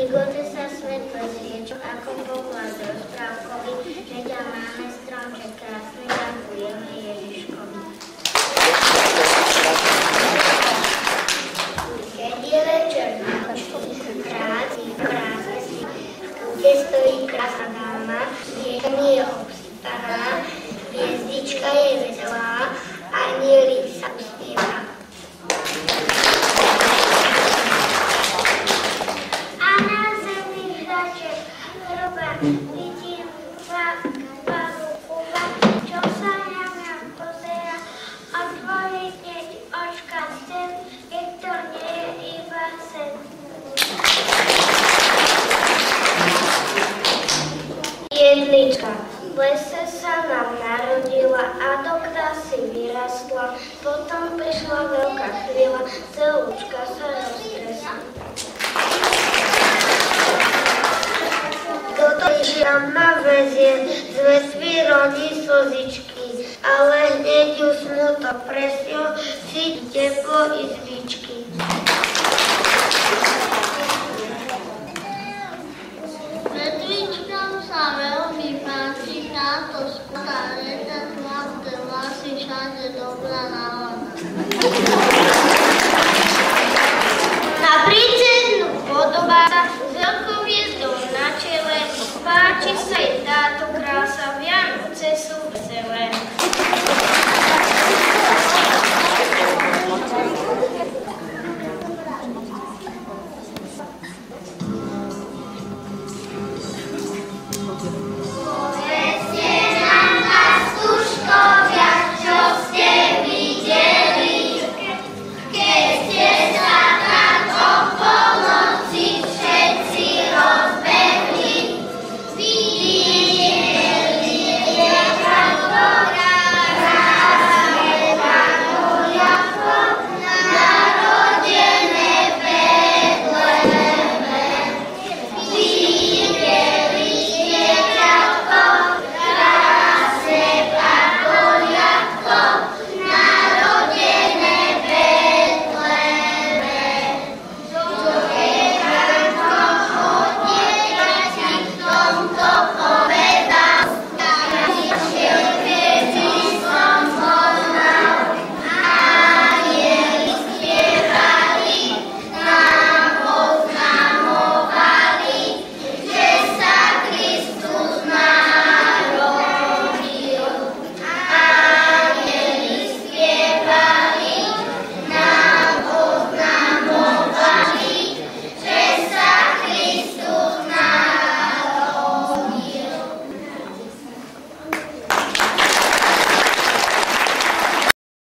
Ligote sa svetlo z riečok, ako pohľad rozprávkový, že ťa máme stromček krásny, ďakujeme Ježiškovi. Keď je večer na nočný práci si, kde stojí krásna dáma, ječem je obstará, hviezdička je veselá, anjeli sa uspieva. Vidím Pánu Kuba, čo sa na mňa pozera, otvorí hneď očka sen, keď to nie je iba sen. Jedlička v lese sa nám narodila a do krásy vyrastla, potom prišla veľká chvíľa, celúčka sa roztresla. Toto nám ma vezie, z vetví rodí slzičky, ale hneď ju smutok presňo, cíti teplo i zvyčky. Vetvičkám sa veľmi páči, táto skutá reta, zlaté vlasy, všade dobrá nálada. Na princeznu podobá sa s veľkou hviezdou na čele, páči sa jej táto